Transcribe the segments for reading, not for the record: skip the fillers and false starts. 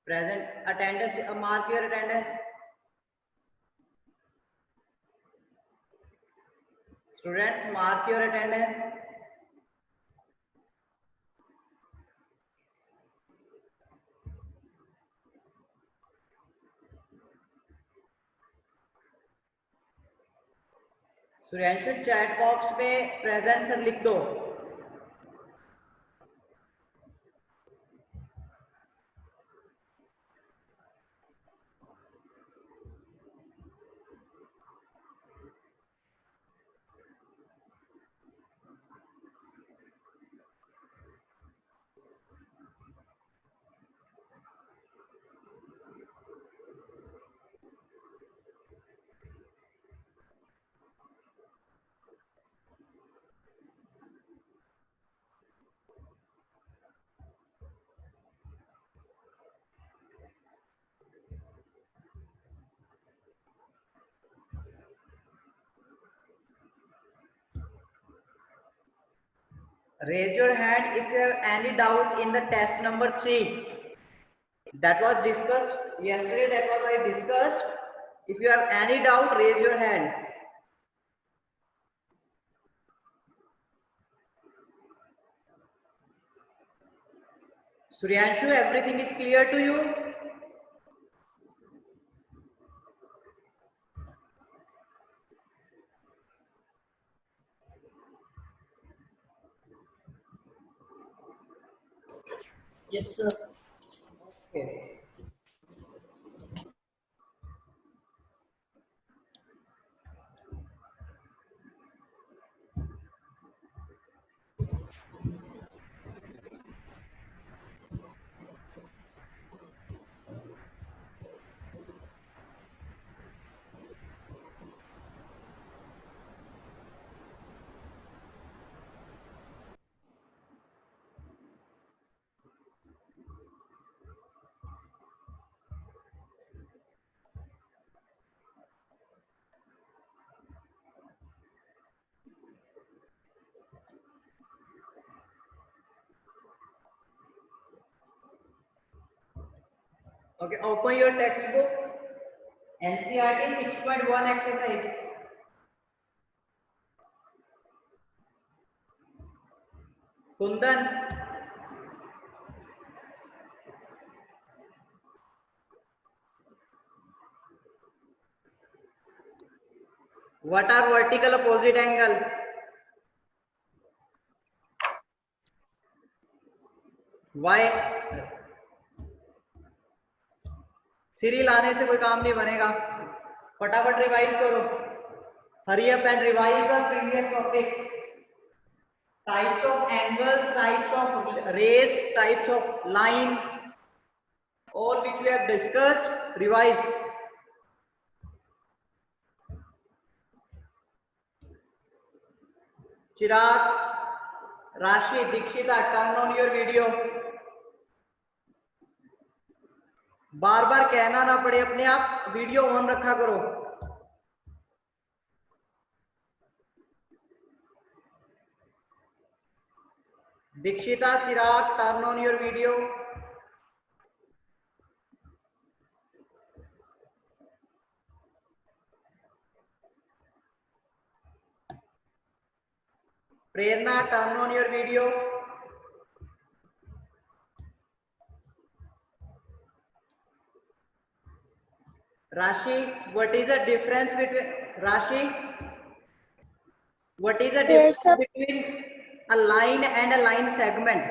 Present attendance, mark your attendance. Students, mark your attendance. Surenshu chat box में present sir लिख दो. Raise your hand if you have any doubt in the test number 3. That was discussed yesterday. That was I discussed. If you have any doubt, raise your hand. Suryanshu, everything is clear to you? Yes, sir. Okay. Okay, open your textbook. NCERT 6.1 exercise. Kundan. What are vertical opposite angle? Why? सीरी लाने से कोई काम नहीं बनेगा. फटाफट revise करो. Hurry up and revise the previous topic. Types of angles, types of rays, types of lines, all which we have discussed. Revise. Chirag, Rashi, Dikshita, turn on your video. बार बार कहना ना पड़े, अपने आप वीडियो ऑन रखा करो. Dikshita, Chirag, turn on your video. Prerna, turn on your video. Rashi, what is the difference between Rashi? What is the difference between a line and a line segment?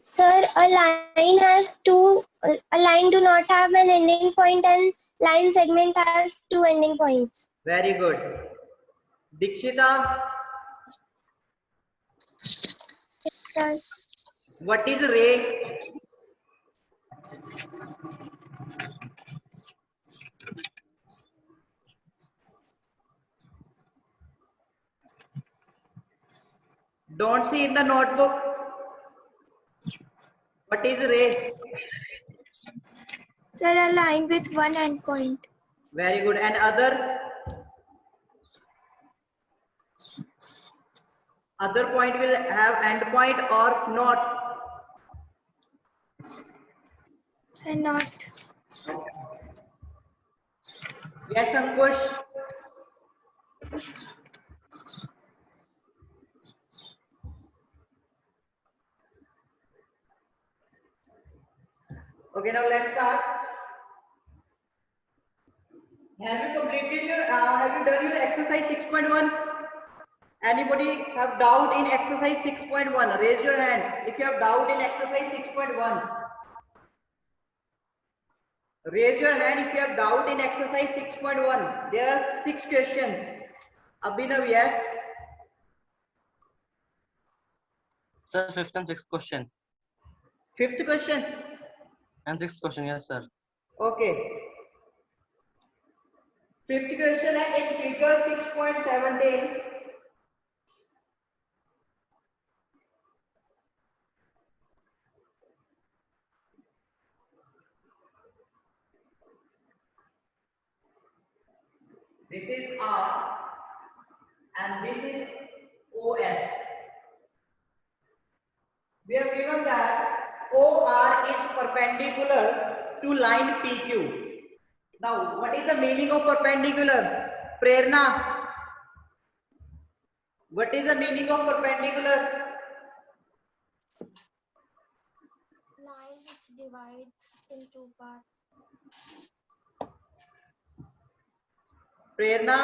Sir, a line has two. A line do not have an ending point, and line segment has two ending points. Very good. Dikshita, Sir. what is ray? Don't see in the notebook. What is ray? Sir, a line with one endpoint. Very good. And other? Other point will have end point or not? And not. Yes, Ankush. Okay, now let's start. Have you completed your? Have you done your exercise 6.1? Anybody have doubt in exercise 6.1? Raise your hand if you have doubt in exercise 6.1. Raise your hand if you have doubt in exercise 6.1. There are 6 questions. Abhinav, yes. Sir, fifth and sixth question. 5th question. And sixth question, yes, sir. Okay. 5th question है in figure 6.17. This is R and this is OS. We have given that OR is perpendicular to line PQ. Now, what is the meaning of perpendicular? Prerna, what is the meaning of perpendicular? Line which divides in two parts. Prerna,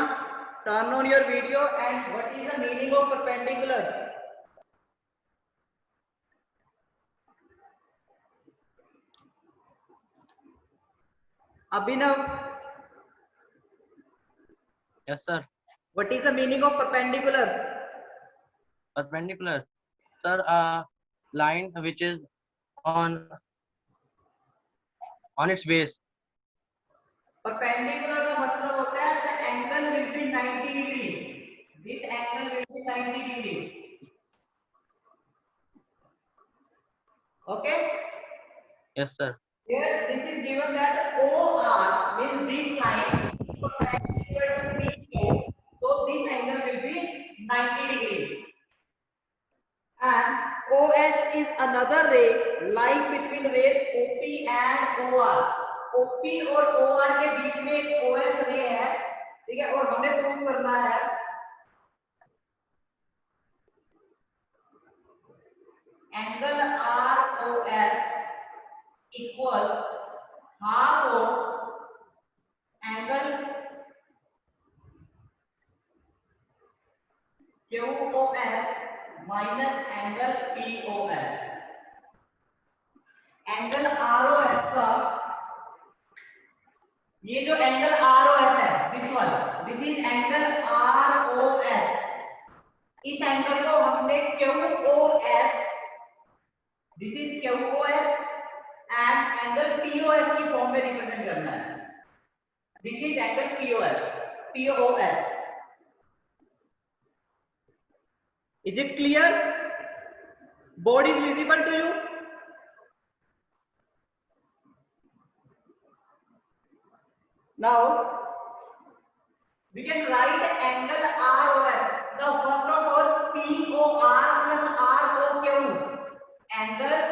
turn on your video and what is the meaning of perpendicular? Abhinav, Yes, sir. what is the meaning of perpendicular? Perpendicular. Sir, line which is on its base. Perpendicular का मतलब होता है the angle will be 90 degree. This angle will be 90 degree. Okay? Yes, sir. Here this is given that OR means this line is perpendicular to PQ. So this angle will be 90 degree. And OS is another ray lying between rays OP and OR. OP और OR के बीच में एक OS रे है, ठीक है, और हमें प्रूव करना है angle ROS equal half of angle QOS minus angle POS. Angle ROS का ये जो एंगल ROS है, this one, this is angle ROS. इस एंगल को हमने QOS, this is QOS and angle POS की फॉर्म में रिप्रेजेंट करना है. This is angle POS. Is it clear? Board is visible to you? Now we can write angle ROS. Now first of all, POR plus ROQ. Angle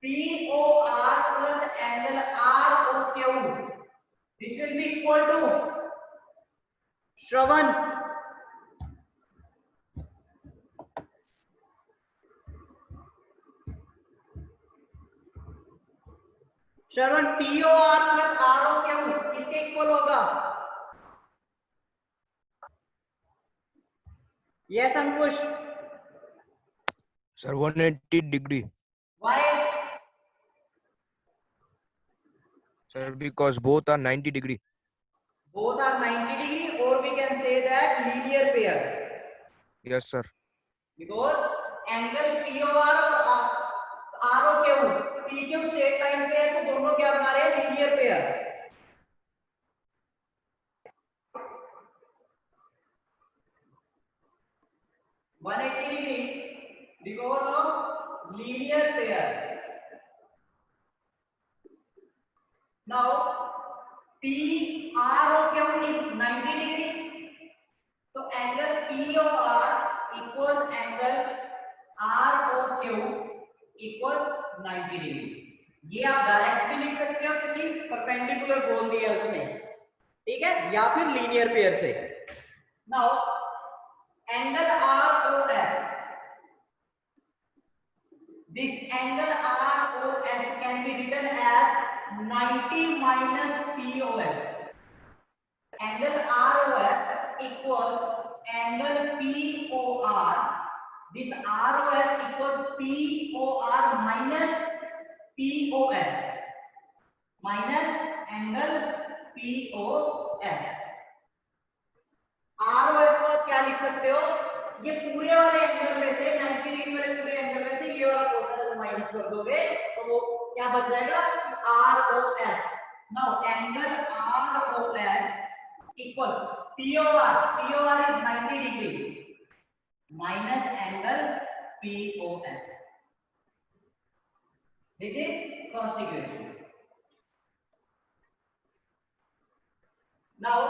POR plus angle ROQ. This will be equal to Shravan. Shravan, POR plus ROQ किसके equal होगा? Yes, Ankush. Sir, 180 degree. Why? Sir, because both are 90 degree. Both are 90 degree, or we can say that linear pair. Yes, sir. Because angle POR और ROQ, PQ straight line पे है, तो दोनों क्या बना रहे हैं? Linear pair. degree because of linear pair. Now PROQ is 90 degree. So angle POR equals angle ROQ equals 90 degree. ये आप डायरेक्ट भी लिख सकते हो क्योंकि परपेंडिकुलर बोल दिया उसने, ठीक है, या फिर लीनियर पेयर से। Now angle R O S, this angle ROS can be written as 90 minus POS. Angle ROS equals angle POR. This ROS equals POR minus POS minus angle POS. ROS को आप क्या लिख सकते हो, ये पूरे वाले एंगल में से 90 डिग्री वाले पूरे एंगल में से ये वाला पोर्शन अगर माइनस कर दोगे तो वो क्या बच जाएगा, ROS. Now angle ROS equal POR is 90 degree minus angle POS. This is first equation. Now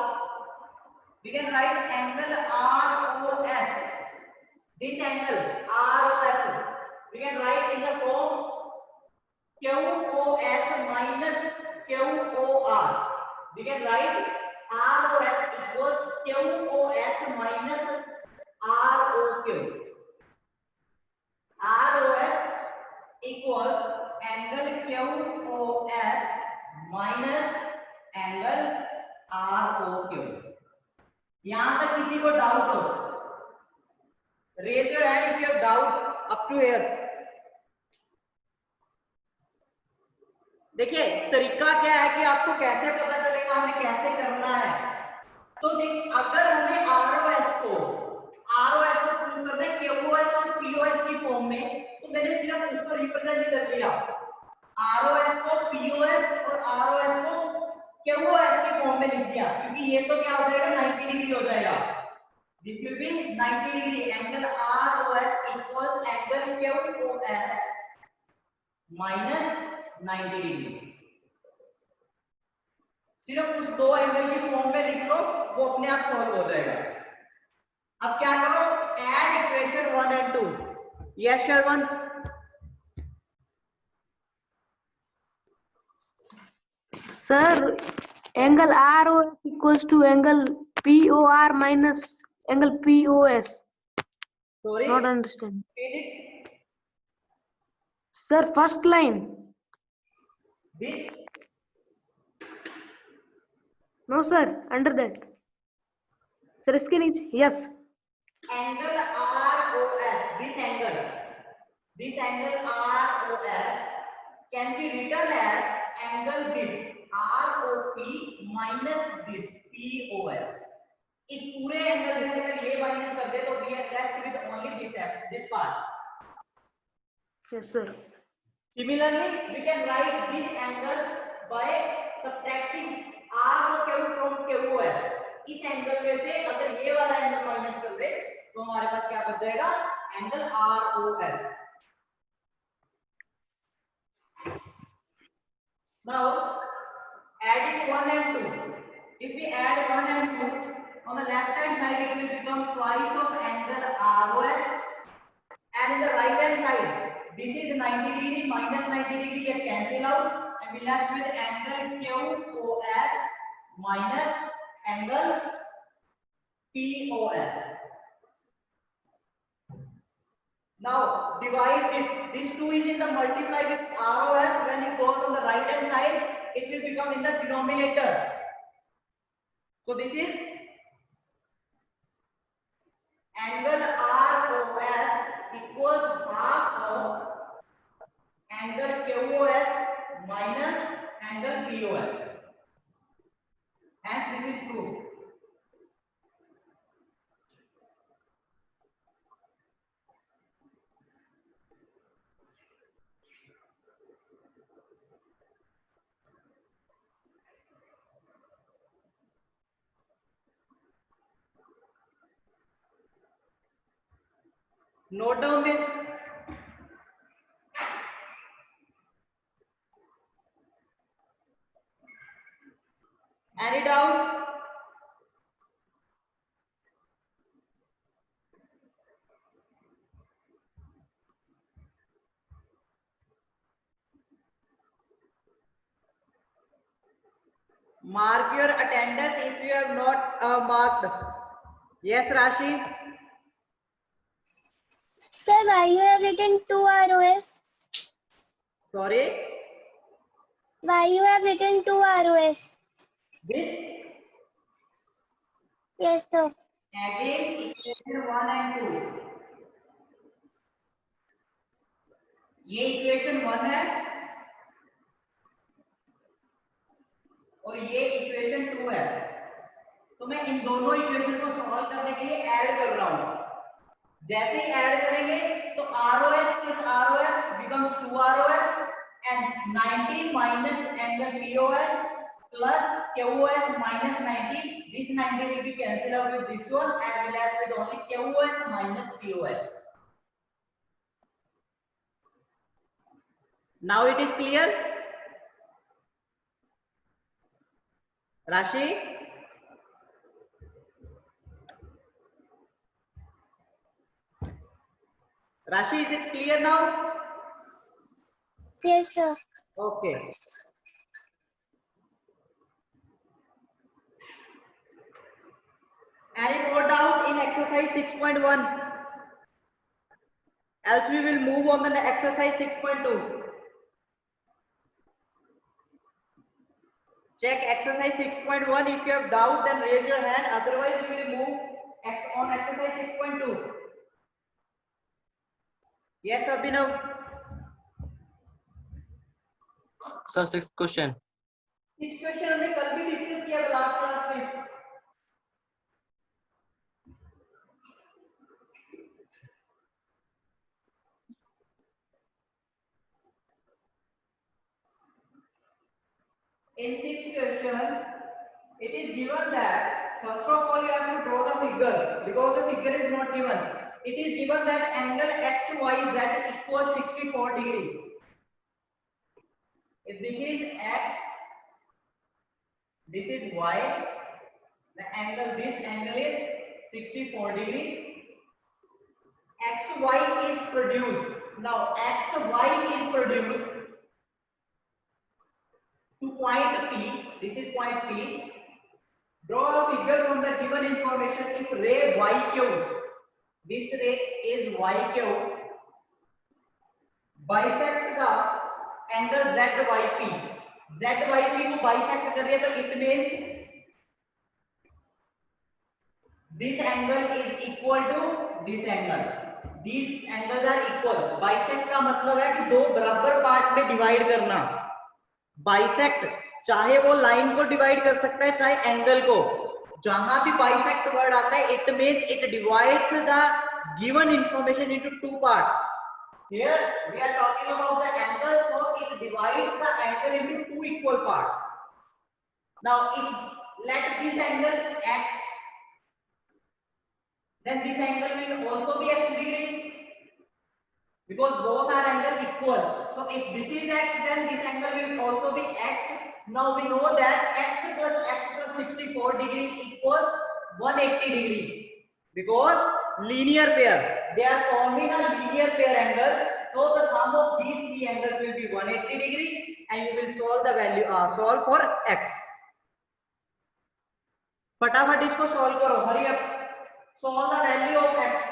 we can write angle ROS. This angle ROS we can write in the form QOS minus QOR. We can write ROS equals QOS minus ROQ. ROS equals angle QOS minus angle ROQ. यहां तक किसी को doubt हो, raise your hand if you have doubt up to here. देखिए तरीका क्या है कि आपको कैसे पता चलेगा हमें कैसे करना है. तो देखिए अगर हमें आरओएस को प्रूव करना है क्यूओएस और पीओएस की फॉर्म में, तो मैंने सिर्फ उसको रिप्रेजेंट कर लिया. आरओएस को पीओएस और आरओएस को क्यूओएस की फॉर्म में लिख दिया, क्योंकि ये तो क्या हो जाएगा 90 डिग्री हो जाएगा. This will be 90 degree. Angle ROS equals angle QoS minus 90 degree. सिर्फ उस दो एंगल की फॉर्म में लिख लो, वो अपने आप सॉल्व हो जाएगा. अब क्या करो, add equation 1 and 2. Yes Sharvan. Sir, angle ROS equals to angle POR minus angle POS. Sorry, Not understand. read it. Sir, first line. This No, sir, under that. Sir, इसके नीचे. Yes. angle ROS, this angle ROS can be written as angle this ROP minus this POS. इस पूरे angle में से अगर ये minus कर दे तो we are left with only this part. Yes, sir. Similarly, we can write this angle by subtracting ROQ from QOS. इस angle में से अगर ये वाला एंगल माइनस कर दे तो हमारे पास क्या बच जाएगा, angle ROS. Now adding 1 and 2. If we add 1 and 2 on the left hand side, it will become twice of angle ROS, and in the right hand side, this is 90 degree minus 90 degree get cancel out, and we left with angle QOS minus angle POS. Now divide this. This 2 is in the multiply with ROS. When you go on the right hand side, it will become in the denominator. So this is angle ROS equals half of angle QOS minus angle POS. Hence this is true. Note down this. Any doubt? Mark your attendance if you have not marked. Yes, Rashi. Sir, why you have written 2 ROS? Sorry. Why you have written 2 ROS? This Yes, sir. again equation 1 and 2. ये equation 1 है और ये equation 2 है, तो मैं इन दोनों equation को solve करने के लिए ऐड कर रहा हूं। जैसे ही ऐड करेंगे तो ROS plus ROS becomes 2 ROS and 19 minus angle POS plus QOS minus 19. This 19 will be cancelled out with this one and we'll have with only QOS minus POS. Now it is clear? Rashi? Rashi, is it clear now? Yes, sir. Okay. Any more doubt in exercise 6.1? Else we will move on the exercise 6.2. Check exercise 6.1. If you have doubt, then raise your hand. Otherwise, we will move on exercise 6.2. Yes, Abhinav. Sir, sixth question. 6 question हमने कल भी discuss किया था last class में। In 6th question, it is given that first of all you have to draw the figure because the figure is not given. It is given that angle XYZ equals 64 degree. If this is X, this is Y, the angle, this angle is 64 degree. XY is produced. Now XY is produced to point P. This is point P. Draw a figure from the given information. If ray YQ, this ray is YQ, bisect the angle ZYP. ZYP को bisect कर रही है तो it means this angle is equal to this angle. These angles are equal. Bisect का मतलब है कि दो बराबर पार्ट में डिवाइड करना। बाइसेक्ट चाहे वो लाइन को डिवाइड कर सकता है चाहे एंगल को। जहां भी बाइसेक्ट वर्ड आता है it means it divides the given information into two parts. Here we are talking about the angle, so it divides the angle into two equal parts. Now if let this angle x, then this angle will also be x degree because both are angles equal. So if this is x, then this angle will also be x. Now we know that x plus 64 degree equals 180 degree because linear pair, they are forming a linear pair angle. So the sum of these three angles will be 180 degree and you will solve the value, solve for x. फटाफट इसको solve करो, hurry up. Solve the value of x.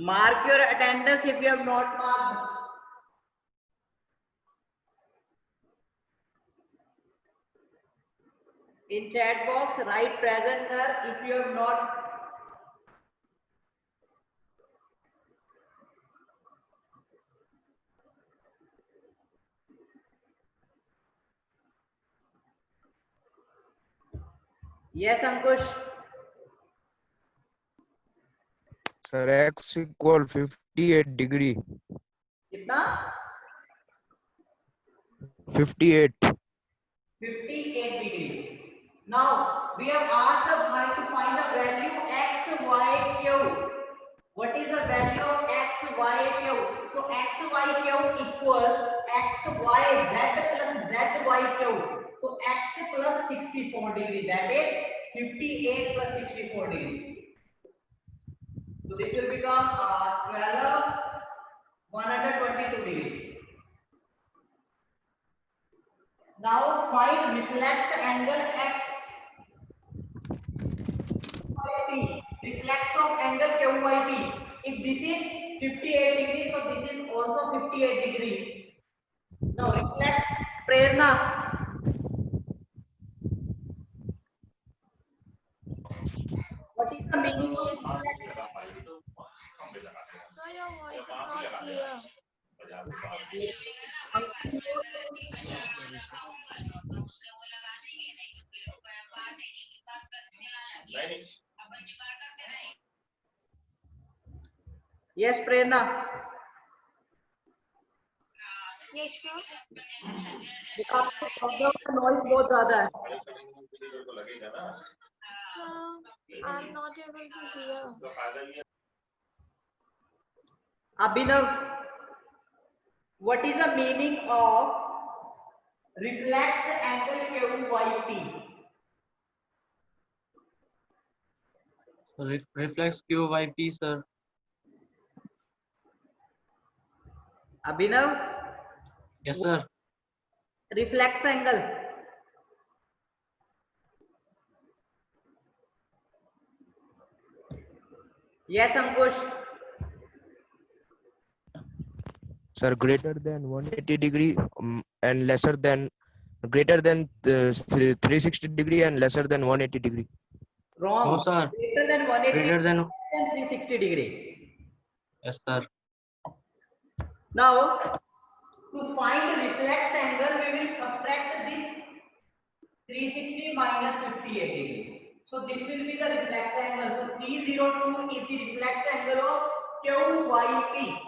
Mark your attendance if you have not marked. In chat box, write present sir if you have not. Yes, Ankush. Sir, x equal 58 degree. कितना? 58. 58 degree. Now we have asked the to find the value x y cube. What is the value of x y cube? So x y cube equals x y z plus z y cube. So x plus 64 degree, that is 58 plus 64 degree. So this will become 12 122 degree. Now find reflex angle x y t. Reflex of angle QYT. If this is 58 degree, so this is also 58 degree. Now reflex, Prerna. What is the meaning of reflex? Sir, your voice is not clear. Yes, Prerna. Yes, sir. आपको problem का noise बहुत ज्यादा है. Sir, I'm not able to hear. Abhinav, what is the meaning of reflex angle QYT? Reflex QYP, sir. Abhinav, Yes, sir. reflex angle. Yes, Ankush. Sir, greater than 180 degree and lesser than greater than 360 degree and lesser than 180 degree. Wrong. No, sir. Greater than 180 Greater than. than 360 degree. Yes, sir. Now, to find the reflex angle, we will subtract this 360 minus 58 degree. So this will be the reflex angle. So 302 is the reflex angle of QYP.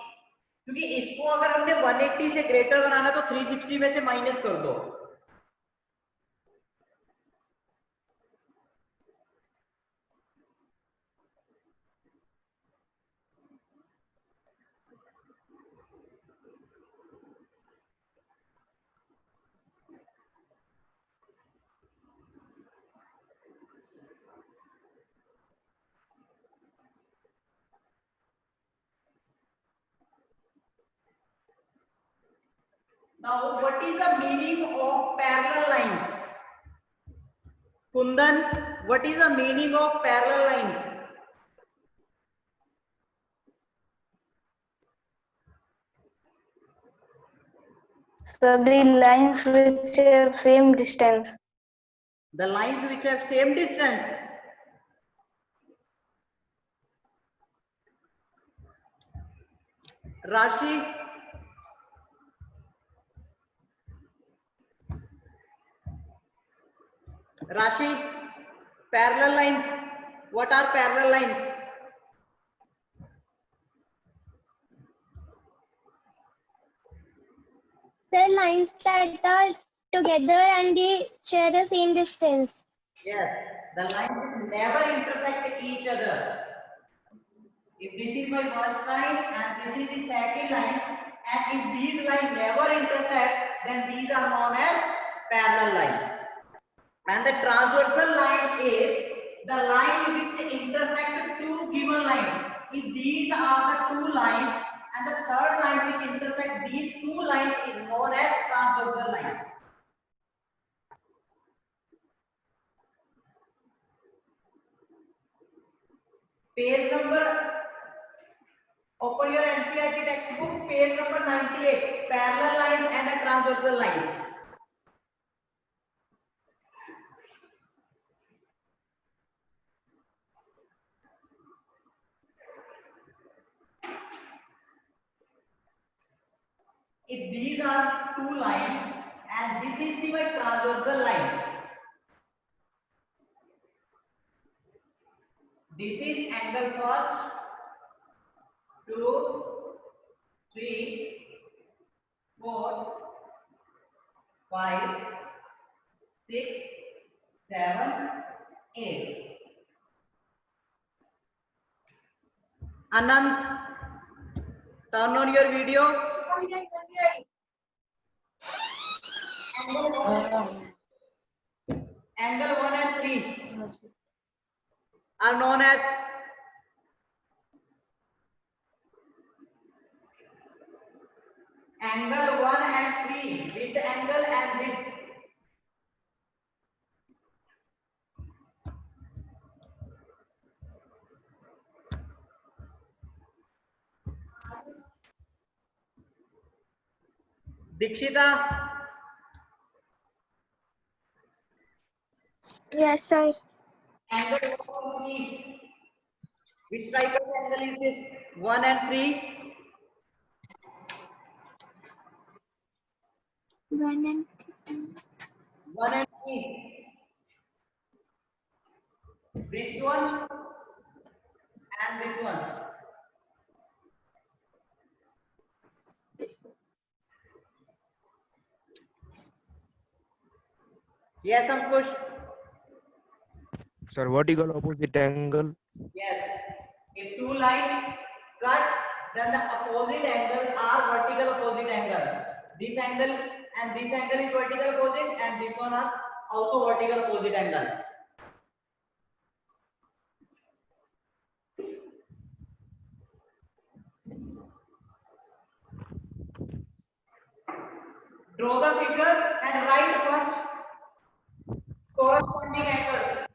क्योंकि इसको अगर हमने 180 से greater बनाना तो 360 में से minus कर दो. Now, what is the meaning of parallel lines? Kundan, what is the meaning of parallel lines? So the lines which have same distance. The lines which have same distance. Rashi, parallel lines. What are parallel lines? Sir, lines that are together and they share the same distance. Yes, the lines never intersect each other. If this is my first line and this is the second line, and if these lines never intersect, then these are known as parallel lines. And the transversal line is the line which intersect two given lines. If these are the two lines and the third line which intersect these two lines is known as transversal line. Page number, open your NCERT textbook, page number 98, parallel lines and a transversal line. If these are two lines and this is the transversal line, this is angle first, 2, 3, 4, 5, 6, 7, 8. Anant, turn on your video. Angle 1 and 3 are known as angle 1 and 3. This angle and this. Dikshita, Yes, sir. angle 1 and 3. Which type of angle is this? 1 and 3. 1 and 1 and 3. This one and this one. Yes, Ankush. Sir, vertical opposite angle. Yes. If two lines cut, then the opposite angles are vertical opposite angle. This angle and this angle is vertical opposite, and this one are also vertical opposite angle. Draw the figure and write first corresponding angle.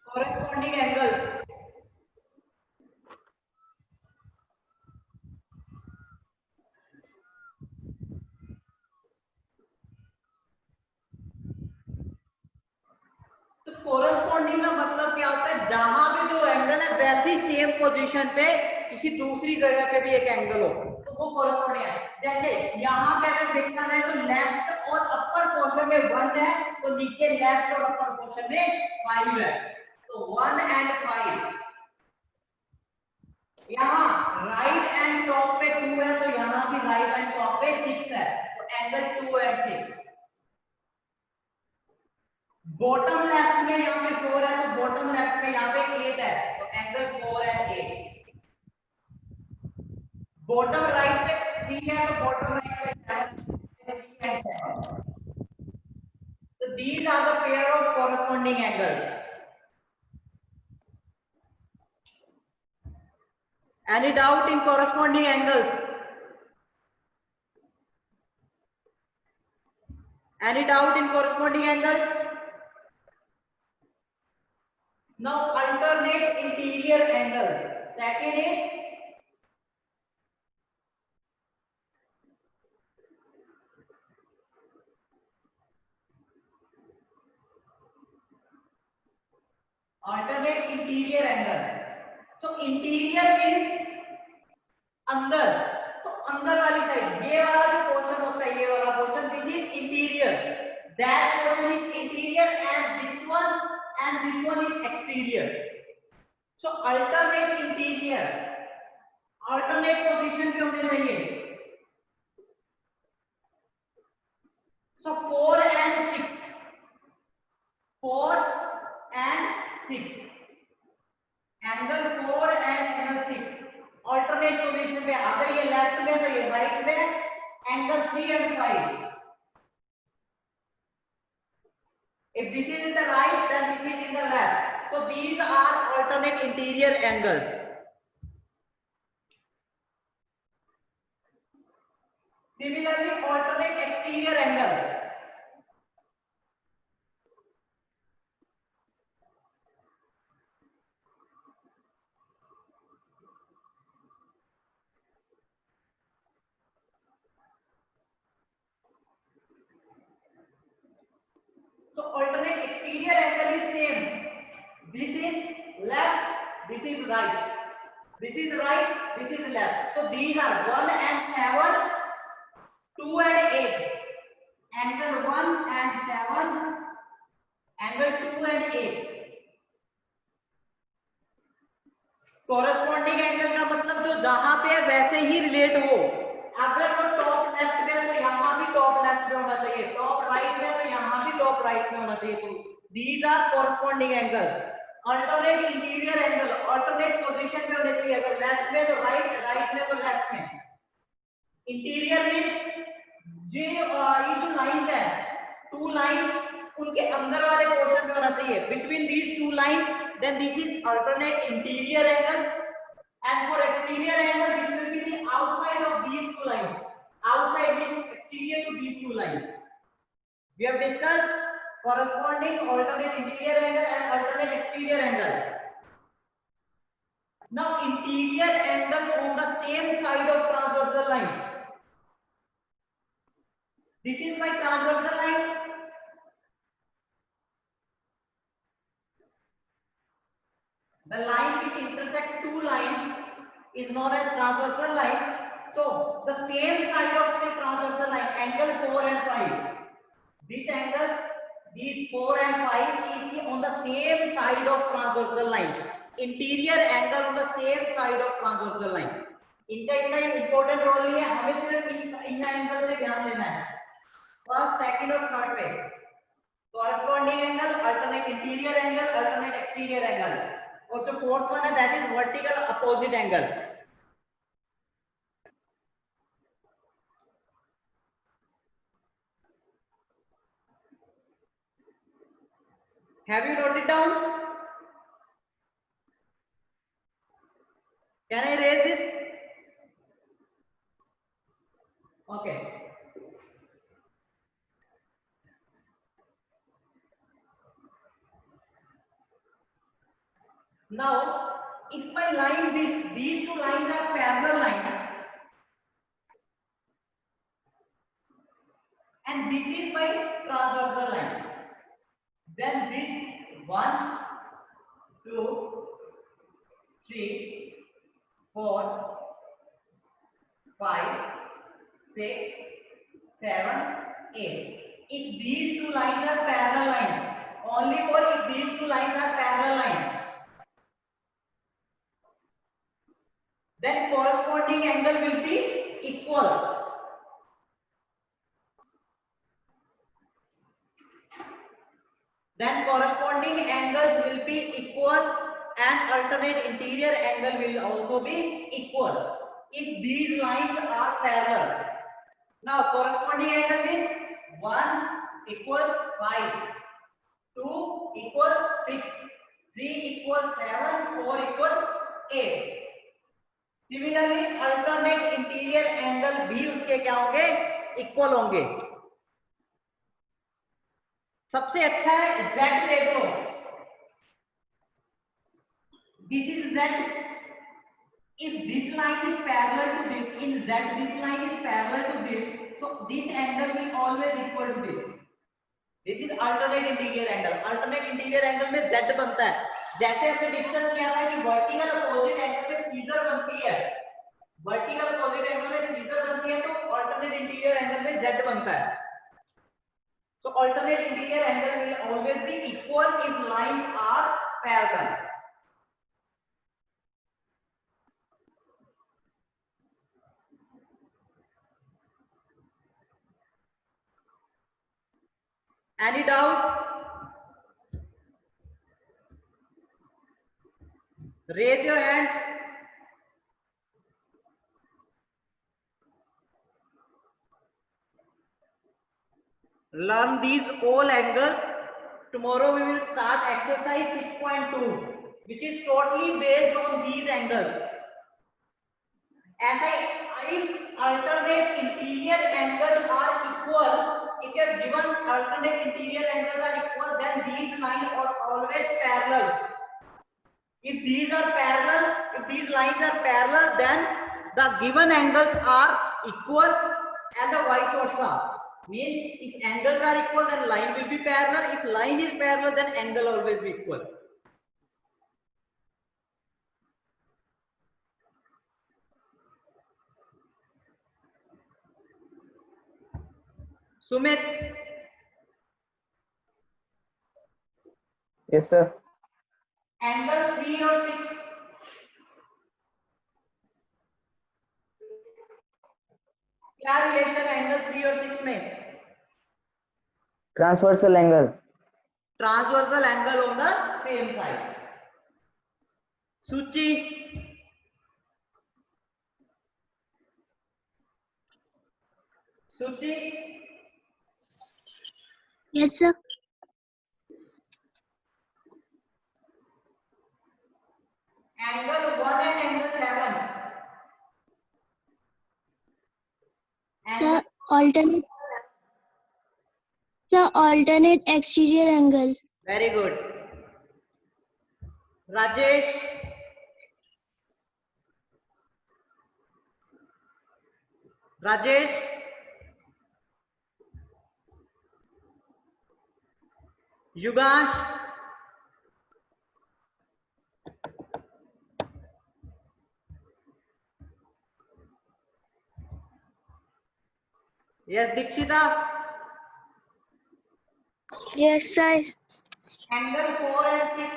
Corresponding angle. तो corresponding का मतलब क्या होता है? जहां पे जो angle है वैसी सेम पोजीशन पे किसी दूसरी जगह पे भी एक एंगल हो तो वो corresponding है. जैसे यहाँ पे अगर देखना है तो लेफ्ट और अपर पोर्शन में 1 है तो नीचे लेफ्ट और अपर पोर्शन में 5 है. तो 1 and 5. यहाँ राइट एंड टॉप पे 2 है तो यहाँ भी राइट एंड टॉप पे 6 है. तो एंगल 2 and 6. बॉटम लेफ्ट में यहाँ पे 4 है तो बॉटम लेफ्ट में यहाँ पे 8 है तो एंगल 4 and 8. बॉटम राइट पे 3 है तो बॉटम राइट पे 7 and 7. So these are the pair of corresponding angles. Any doubt in corresponding angles? Any doubt in corresponding angles? Now alternate interior angle. Second is alternate interior angle. So interior means अंदर. तो अंदर वाली side ये वाला जो portion होता है ये वाला portion this is interior. That portion is interior and this one is exterior. So alternate interior alternate position पे होने चाहिए. सो 4 and 6 4 and 6 angle 4 and angle 6 alternate position पे. अगर ये लेफ्ट में तो ये राइट में. Angle 3 and 5. If this is in the right, then this is in the left. So these are alternate interior angles. Similarly, alternate exterior angle. So alternate exterior angle is same. This is left, this is right. This is right, this is left. So these are 1 and 7, 2 and 8. Angle 1 and 7, angle 2 and 8. Corresponding angle का मतलब जो जहां पे है वैसे ही relate हो. अगर वो टॉप लेफ्ट में है तो यहाँ भी टॉप लेफ्ट में होना चाहिए, टॉप राइट में है तो यहाँ भी टॉप राइट में होना चाहिए। तो these are corresponding angle. Alternate interior angle alternate position में होने चाहिए, अगर लेफ्ट में तो राइट, राइट में तो लेफ्ट में। इंटीरियर में ये जो लाइंस है, टू लाइंस, उनके अंदर वाले पोर्शन में होना चाहिए, between these two lines, then this is alternate interior angle. And for exterior angle, this will be the outside of these two lines. Outside means exterior to these two lines. We have discussed corresponding alternate interior angle and alternate exterior angle. Now, interior angle on the same side of transversal line. This is my transversal line. The line which intersects two lines is known as transversal line. So the same side of the transversal line, angle 4 and 5. This angle, these 4 and 5 is on the same side of transversal line. Interior angle on the same side of transversal line. इनका इतना important role नहीं है, हमें सिर्फ इन angle पे ध्यान देना है, फर्स्ट, सेकंड और थर्ड पे। Corresponding angle, alternate interior angle, alternate exterior angle. और जो फोर्थ वन है that is vertical opposite angle. Have you noted down? Can I raise this? Okay. Now, if my line these two lines are parallel lines, and this is my transversal line, then this 1, 2, 3, 4, 5, 6, 7, 8. If these two lines are parallel lines, only for if these two lines are parallel lines, then corresponding angle will be equal. Then corresponding angles will be equal and alternate interior angle will also be equal if these lines are parallel. Now corresponding angle means 1 equals 5, 2 equals 6, 3 equals 7, 4 equals 8. Similarly, alternate interior angle भी उसके क्या होंगे? Equal होंगे। सबसे अच्छा है Z देख लो। This is Z. If this line is parallel to this, in Z this line is parallel to this, so this angle will always equal to this. This is alternate interior angle. Alternate interior angle में Z बनता है। जैसे हमने discuss किया था कि vertical opposite angle में scissor बनती है, वर्टिकल अपोजिट एंगल में सीजर बनती है, तो अल्टरनेट इंटीरियर एंगल में Z बनता है। So alternate interior angle will always be equal if lines are parallel. Any doubt? Raise your hand. Learn these all angles. Tomorrow we will start exercise 6.2, which is totally based on these angles. As if alternate interior angles are equal, if you have given alternate interior angles are equal, then these lines are always parallel. If these are parallel, if these lines are parallel, then the given angles are equal and the vice versa. Means if angles are equal, then line will be parallel. If line is parallel, then angle always be equal. Sumit. Yes, sir. Angle 3 or 6. क्या relation है angle 3 और 6 में? Transversal angle. Transversal angle on the same side. Suchi Suchi Yes, sir. Angle 1 and angle 7 Sir, alternate exterior angle. Very good. Rajesh Rajesh Yugansh yes Dikshita Yes, sir. Angle 4 and 6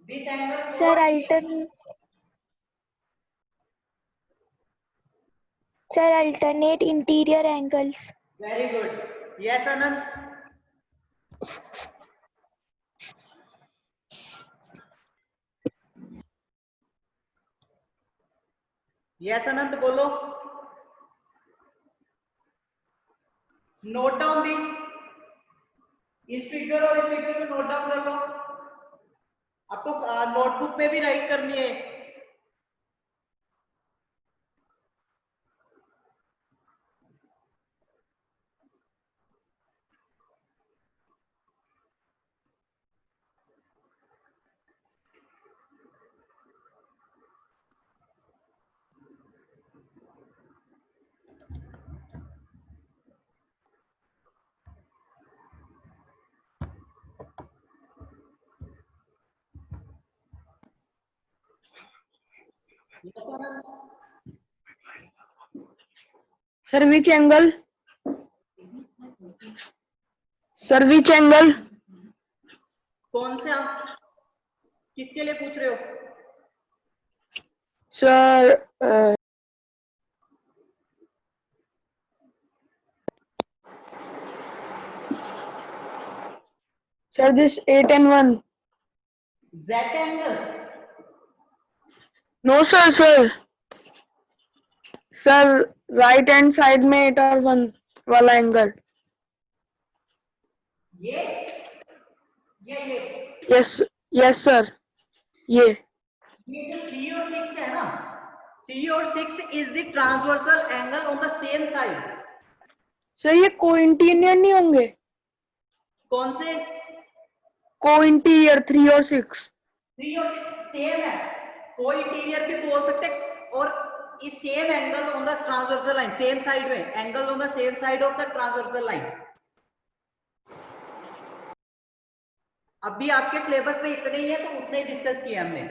this angle 4 Sir, alternate interior angles. Very good. Yes Anant yes Anant बोलो। Note down this, इस figure और इस figure को note down कर लो। आपको notebook में भी right करनी है। Sir, which angle? Sir, which angle? कौन से आप किसके लिए पूछ रहे हो? Sir, sir, this 8 and 1. Z angle No, sir, sir. Sir, right hand side में 8 और 1 वाला एंगल. ये Yes, sir. ये. जो 3 और 6 है ना, 3 और 6 is the transversal angle on the same side. Sir ये को-इंटीरियर नहीं होंगे? कौन से? को-इंटीरियर 3 और 6. 3 और सेम है, कोई इंटीरियर भी बोल सकते और इस same angle on the transversal line, same side में angle on the same side of the transversal line. अभी आपके सिलेबस में इतने ही है तो उतने ही डिस्कस किए हमने।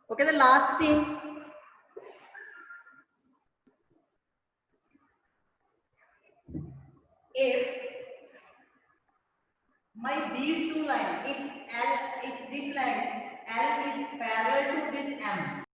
Okay, the last thing, if these two lines, if this line L is parallel to this M,